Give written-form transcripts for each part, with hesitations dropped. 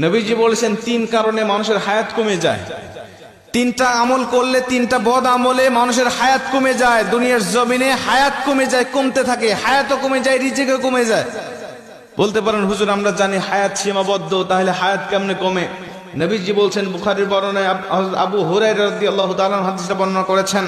নবীজি বলেছেন তিন কারণে মানুষের হায়াত কমে যায়। তিনটা আমল করলে, তিনটা বদ আমলে মানুষের হায়াত কমে যায়। দুনিয়ার জমিনে হায়াত কমে যায়, কমতে থাকে, হায়াতও কমে যায়, রিজিকও কমে যায়। বলতে পারেন হুজুর আমরা জানি হায়াত সীমাবদ্ধ, তাহলে হায়াত কেমনে কমে? নবীজি বলছেন, বুখারীর বর্ণনায় আবু হুরায়রা রাদিয়াল্লাহু তাআলা হাদিসটা বর্ণনা করেছেন,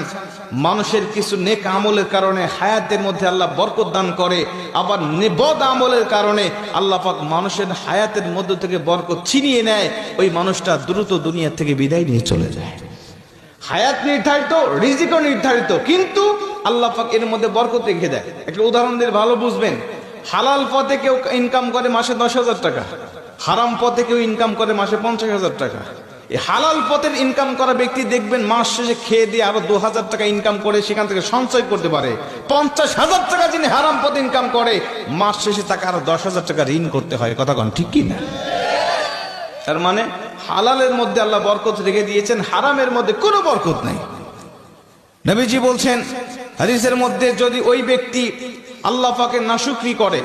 মানুষের কিছু নেক আমলের কারণে হায়াতের মধ্যে আল্লাহ বরকত দান করে, আবার বদ আমলের কারণে আল্লাহ পাক মানুষের হায়াতের মধ্য থেকে বরকত ছিনিয়ে নেয়, ওই মানুষটা দ্রুত দুনিয়া থেকে বিদায় নিয়ে চলে যায়। হায়াত নির্ধারিত, রিজিকও নির্ধারিত, কিন্তু আল্লাহ পাক এর মধ্যে বরকত রেখে দেয়। একটা উদাহরণ দিয়ে ভালো বুঝবেন। হালাল পথে কেউ ইনকাম করে মাসে 10,000 টাকা, হারাম পথে কেউ ইনকাম করে মাসে 50,000 টাকা। এই হালাল পথের ইনকাম করা ব্যক্তি দেখবেন মাস শেষে খেয়ে দিয়ে আরো 2,000 টাকা ইনকাম করে সেখান থেকে সঞ্চয় করতে পারে। 50,000 টাকা যিনি হারাম পথে ইনকাম করে, মাস শেষে তাকে আরো 10,000 টাকা ঋণ করতে হয়। কথা কন ঠিক কি না? তার মানে হালালের মধ্যে আল্লাহ বরকত রেখে দিয়েছেন, হারামের মধ্যে কোনো বরকত নাই। নবীজি বলছেন হাদিসের মধ্যে, যদি ওই ব্যক্তি আল্লাহ পাকের নাশুকরি করে,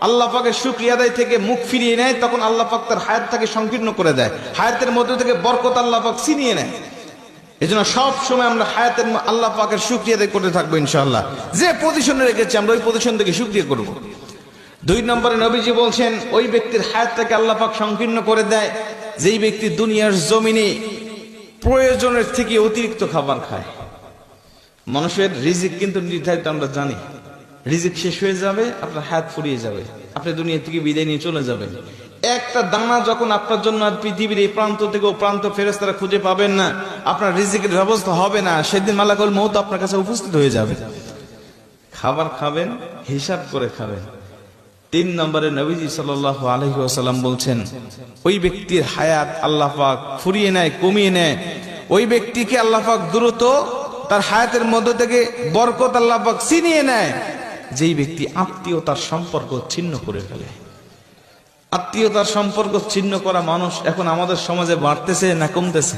আল্লাহ পাকের শুকরিয়া আদায় থেকে মুখ ফিরিয়ে নেয়, তখন আল্লাহ পাক তার হায়াতটাকে সংকীর্ণ করে দেয়, হায়াতের মধ্যে থেকে বরকত আল্লাহ পাক ছিনিয়ে নেয়। এজন্য সব সময় আমরা হায়াতের আল্লাহ পাকের শুকরিয়া আদায় করতে থাকবো ইনশাআল্লাহ। যে পজিশনে রেখেছি আমরা ওই পজিশন থেকে শুকরিয়া করব। 2 নম্বরে নবীজি বলছেন, ওই ব্যক্তির হায়াতটাকে আল্লাহ পাক সংকীর্ণ করে দেয় যেই ব্যক্তি দুনিয়ার জমিনে প্রয়োজনের থেকে অতিরিক্ত খাবার খায়। মানুষের রিজিক কিন্তু নির্ধারিত, আমরা জানি। রিজিক শেষ হয়ে যাবে, আপনার হায়াত ফুরিয়ে যাবে, আপনি দুনিয়া থেকে বিদায় নিয়ে চলে যাবেন। একটা দানা যখন আপনার জন্য পৃথিবীর এই প্রান্ত থেকে ও প্রান্ত ফেরেশতারা খুঁজে পাবেন না, আপনার রিজিকের ব্যবস্থা হবে না, সেদিন মালাকুল মউত আপনার কাছে উপস্থিত হয়ে যাবে। খাবার খাবেন, হিসাব করে খাবেন। 3 নম্বরে নবীজি সাল্লাল্লাহু আলাইহি ওয়াসাল্লাম বলছেন, ওই ব্যক্তির হায়াত আল্লাহ পাক ফুরিয়ে নেয়, কমিয়ে নেয়। ওই ব্যক্তিকে আল্লাহ পাক দ্রুত তার হায়াতের মধ্য থেকে বরকত আল্লাহ পাক ছিনিয়ে নেয় যেই ব্যক্তি আত্মীয়তার সম্পর্ক ছিন্ন করে ফেলে। আত্মীয়তার সম্পর্ক ছিন্ন করা মানুষ এখন আমাদের সমাজে বাড়তেছে না কমতেছে?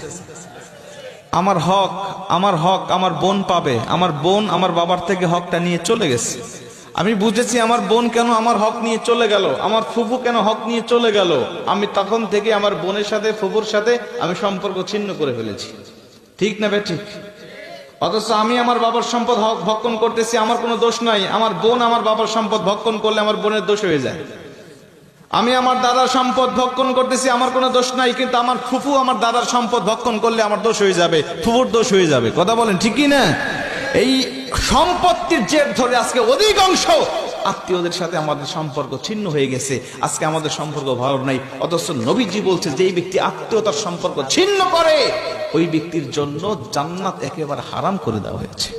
আমার হক আমার বোন পাবে, আমার বোন আমার বাবার থেকে হকটা নিয়ে চলে গেছে। আমি বুঝেছি আমার বোন কেন আমার হক নিয়ে চলে গেল, আমার ফুফু কেন হক নিয়ে চলে গেল। আমি তখন থেকে আমার বোনের সাথে, ফুফুর সাথে আমি সম্পর্ক ছিন্ন করে ফেলেছি। ঠিক না বেঠিক? অথচ আমি আমার বাবার সম্পদ ভক্ষণ করতেছি, আমার কোনো দোষ নাই। আমার বোন আমার বাবার সম্পদ ভক্ষণ করলে আমার বোনের দোষ হয়ে যায়। আমি আমার দাদার সম্পদ ভক্ষণ করতেছি, আমার কোনো দোষ নাই, কিন্তু আমার ফুফু আমার দাদার সম্পদ ভক্ষণ করলে আমার দোষ হয়ে যাবে, ফুফুর দোষ হয়ে যাবে। কথা বলেন ঠিক কি না? এই সম্পত্তির জের ধরে আজকে অধিকাংশ আত্মীয়দের সাথে আমাদের সম্পর্ক ছিন্ন হয়ে গেছে। আজকে আমাদের সম্পর্ক ভালো নাই। অথচ নবীজি বলছে, যে এই ব্যক্তি আত্মীয়তার সম্পর্ক ছিন্ন করে, ওই ব্যক্তির জন্য জান্নাত একেবারে হারাম করে দেওয়া হয়েছে।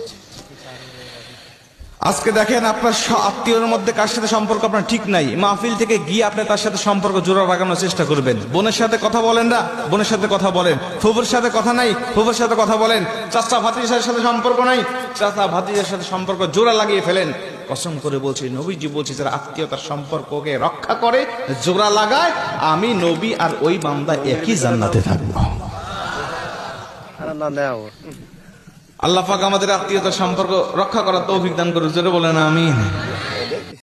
আজকে দেখেন, আপনার আত্মীয়র মধ্যে কার সাথে সম্পর্ক আপনার ঠিক নাই, মাহফিল থেকে গিয়ে আপনি তার সাথে সম্পর্ক জোড়া লাগানোর চেষ্টা করবেন। বোনের সাথে কথা বলেন না, বোনের সাথে কথা বলেন। ফুফুর সাথে কথা নাই, ফুফুর সাথে কথা বলেন। চাচা ভাতিজার সাথে সম্পর্ক নাই, চাচা ভাতিজার সাথে সম্পর্ক জোড়া লাগিয়ে ফেলেন। কসম করে বলছি, নবীজি বলছি, যারা আত্মীয়তার সম্পর্ককে রক্ষা করে, জোড়া লাগায়, আমি নবী আর ওই বান্দা একই জান্নাতে থাকবো। আল্লাহ পাক আমাদের আত্মীয়তার সম্পর্ক রক্ষা করার তৌফিক দান করুন। জোরে বলেন আমিন।